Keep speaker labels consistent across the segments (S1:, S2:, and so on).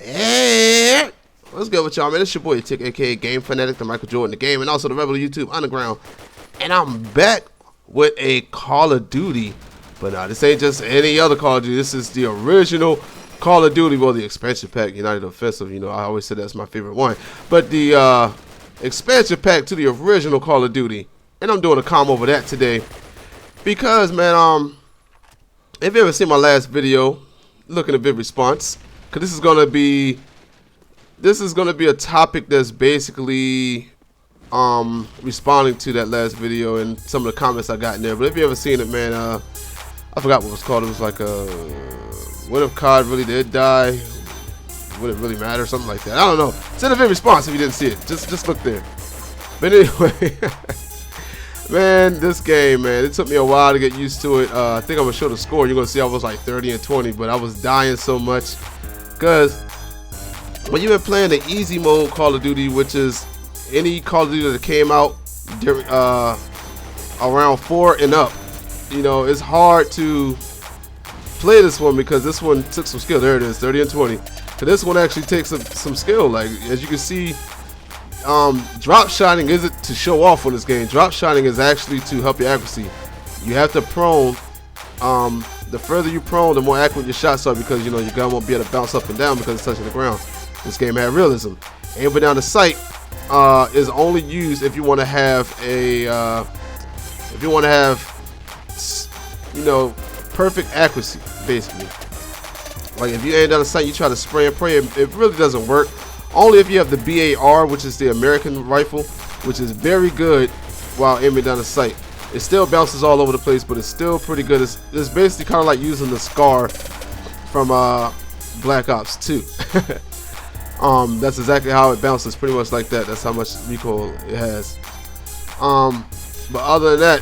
S1: Hey, what's good with y'all, man? It's your boy Tick, aka Game Fanatic, the Michael Jordan, the game, and also the Rebel YouTube Underground. And I'm back with a Call of Duty, but nah, this ain't just any other Call of Duty. This is the original Call of Duty, well, the expansion pack, United Offensive. You know, I always say that's my favorite one, but the expansion pack to the original Call of Duty. And I'm doing a comm over that today because, man, if you ever seen my last video, looking at vid response. Cause this is gonna be a topic that's basically responding to that last video and some of the comments I got in there. But if you ever seen it, man, I forgot what it was called. It was like what if COD really did die? Would it really matter? Something like that. I don't know. Send a vid response if you didn't see it. Just look there. But anyway, man, this game, man, it took me a while to get used to it. I think I'm gonna show the score. You're gonna see I was like 30 and 20, but I was dying so much. Because when you've been playing the easy mode Call of Duty, which is any Call of Duty that came out around 4 and up, you know, it's hard to play this one because this one took some skill. There it is, 30 and 20. So this one actually takes some skill. Like, as you can see, drop shotting isn't to show off on this game. Drop shotting is actually to help your accuracy. You have to prone. The further you prone, the more accurate your shots are because, you know, your gun won't be able to bounce up and down because it's touching the ground. This game had realism. Aiming down the sight is only used if you want to have you know, perfect accuracy, basically. Like if you aim down the sight, you try to spray and pray, it really doesn't work. Only if you have the BAR, which is the American rifle, which is very good while aiming down the sight. It still bounces all over the place, but it's still pretty good. It's basically kind of like using the SCAR from Black Ops 2. That's exactly how it bounces, pretty much like that. That's how much recoil it has. But other than that,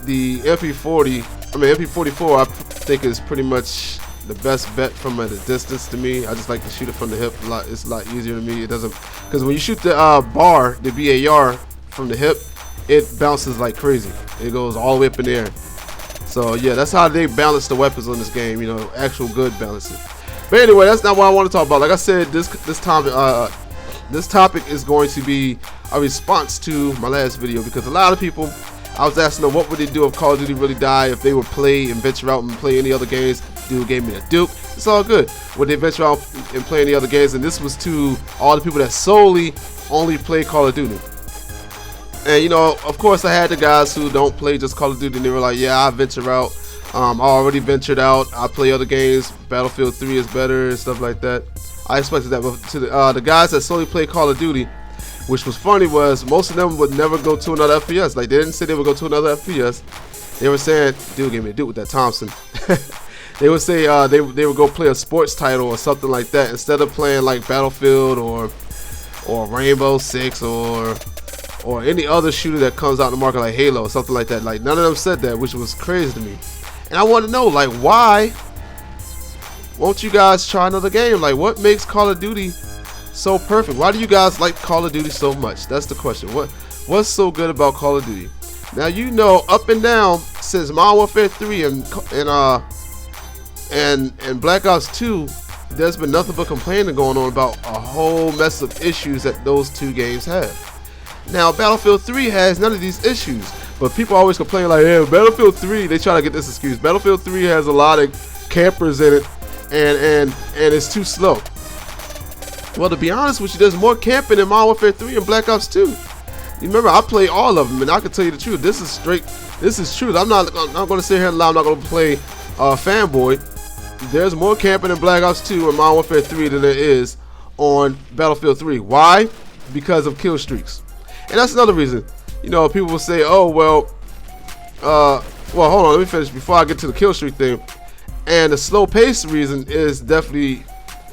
S1: the MP44, I think is pretty much the best bet from at a distance to me. I just like to shoot it from the hip. It's a lot easier to me. It doesn't, because when you shoot the BAR, the BAR from the hip, it bounces like crazy. It goes all the way up in the air. So yeah, that's how they balance the weapons on this game. You know, actual good balancing. But anyway, that's not what I want to talk about. Like I said, this topic is going to be a response to my last video because a lot of people, I was asking them what would they do if Call of Duty really died, if they would play and venture out and play any other games. Dude gave me the Duke. It's all good. Would they venture out and play any other games? And this was to all the people that solely only play Call of Duty. And you know, of course, I had the guys who don't play just Call of Duty, and they were like, "Yeah, I venture out. I already ventured out. I play other games. Battlefield 3 is better and stuff like that." I expected that, but to the guys that solely play Call of Duty, which was funny, was most of them would never go to another FPS. Like they didn't say they would go to another FPS. They were saying, "Dude, give me a dude with that Thompson." They would say they would go play a sports title or something like that instead of playing like Battlefield or Rainbow Six or any other shooter that comes out in the market like Halo or something like that. Like none of them said that, which was crazy to me. And I want to know, like, why won't you guys try another game? Like, what makes Call of Duty so perfect? Why do you guys like Call of Duty so much? That's the question. What's so good about Call of Duty? Now, you know, up and down since Modern Warfare 3 and Black Ops 2, there's been nothing but complaining going on about a whole mess of issues that those two games have. Now, Battlefield 3 has none of these issues, but people always complain like, "Yeah, Battlefield 3." They try to get this excuse. Battlefield 3 has a lot of campers in it, and it's too slow. Well, to be honest with you, there's more camping in Modern Warfare 3 and Black Ops 2. You remember, I play all of them, and I can tell you the truth. This is truth. I'm not going to sit here and lie. I'm not going to play fanboy. There's more camping in Black Ops 2 and Modern Warfare 3 than there is on Battlefield 3. Why? Because of kill streaks. And that's another reason. You know, people will say, "Oh, well, hold on, let me finish before I get to the kill streak thing." And the slow pace reason is definitely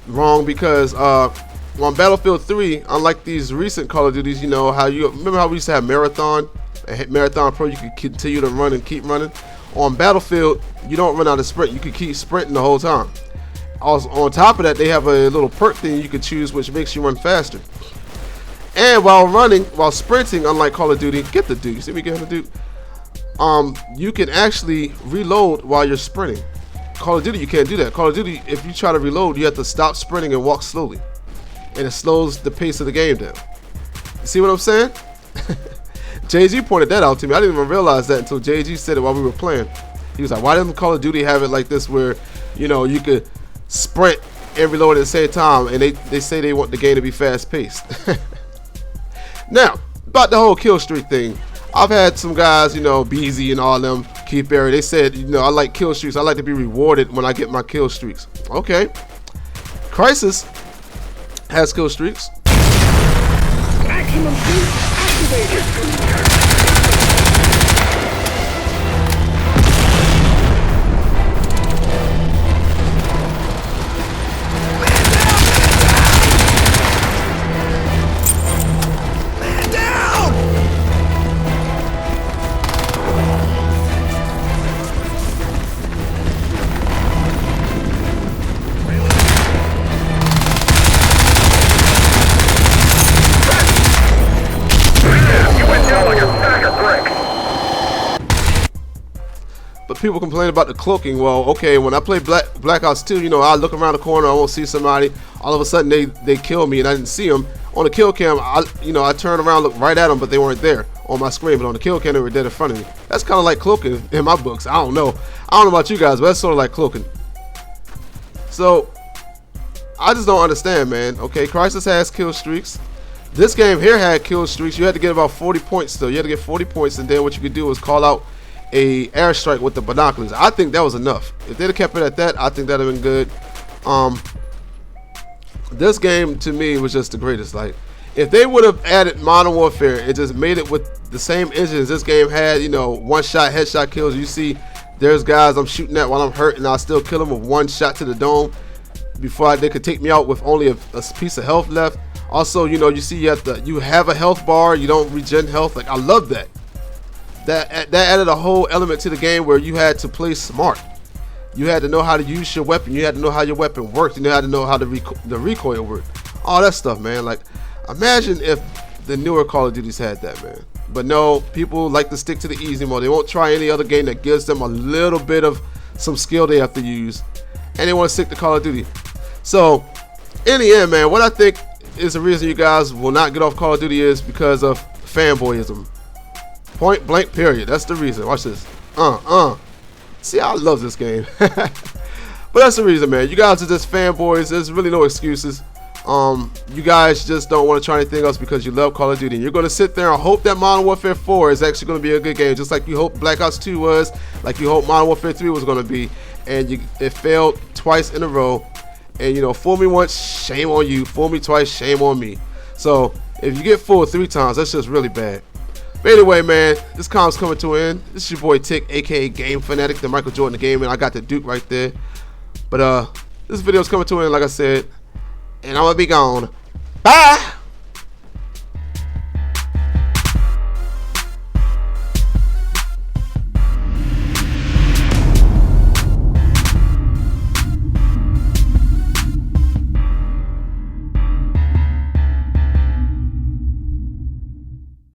S1: wrong because on Battlefield 3, unlike these recent Call of Duties, you know, remember how we used to have Marathon Pro, you could continue to run and keep running. On Battlefield, you don't run out of sprint. You can keep sprinting the whole time. Also, on top of that, they have a little perk thing you can choose, which makes you run faster. And while sprinting, unlike Call of Duty, get the Duke. You see me getting the Duke? You can actually reload while you're sprinting. Call of Duty, you can't do that. Call of Duty, if you try to reload, you have to stop sprinting and walk slowly, and it slows the pace of the game down. You see what I'm saying? JG pointed that out to me. I didn't even realize that until JG said it while we were playing. He was like, why doesn't Call of Duty have it like this where, you know, you could sprint and reload at the same time, and they say they want the game to be fast paced. Now, about the whole kill streak thing, I've had some guys, you know, BZ and all them, Keith Berry, they said, you know, I like kill streaks. I like to be rewarded when I get my kill streaks. Okay. Crisis has kill streaks.
S2: Maximum boost activated.
S1: But people complain about the cloaking. Well, okay, when I play Black Ops 2, you know, I look around the corner, I won't see somebody. All of a sudden, they kill me, and I didn't see them. On the kill cam, I turn around, look right at them, but they weren't there on my screen. But on the kill cam, they were dead in front of me. That's kind of like cloaking in my books. I don't know about you guys, but that's sort of like cloaking. So I just don't understand, man. Okay, Crisis has kill streaks. This game here had kill streaks. You had to get about 40 points still. You had to get 40 points, and then what you could do was call out a airstrike with the binoculars. I think that was enough. If they'd have kept it at that, I think that'd have been good. This game to me was just the greatest. Like, if they would have added Modern Warfare and just made it with the same engines this game had, you know, one shot headshot kills. You see, there's guys I'm shooting at while I'm hurt, and I'll still kill them with one shot to the dome before they could take me out with only a piece of health left. Also, you know, you see you have a health bar, you don't regen health. Like, I love that. That added a whole element to the game where you had to play smart. You had to know how to use your weapon. You had to know how your weapon worked. You had to know how the recoil worked. All that stuff, man. Like, imagine if the newer Call of Duties had that, man. But no, people like to stick to the easy mode. They won't try any other game that gives them a little bit of some skill they have to use, and they want to stick to Call of Duty. So, in the end, man, what I think is the reason you guys will not get off Call of Duty is because of fanboyism. Point blank, period. That's the reason. Watch this. See, I love this game. But that's the reason, man. You guys are just fanboys. There's really no excuses. You guys just don't want to try anything else because you love Call of Duty. And you're going to sit there and hope that Modern Warfare 4 is actually going to be a good game, just like you hope Black Ops 2 was, like you hope Modern Warfare 3 was going to be. And it failed twice in a row. And, you know, fool me once, shame on you. Fool me twice, shame on me. So, if you get fooled 3 times, that's just really bad. But anyway, man, this com's coming to an end. This is your boy Tick, aka Game Fanatic, the Michael Jordan of gaming. I got the Duke right there. But this video's coming to an end, like I said, and I'm gonna be gone. Bye.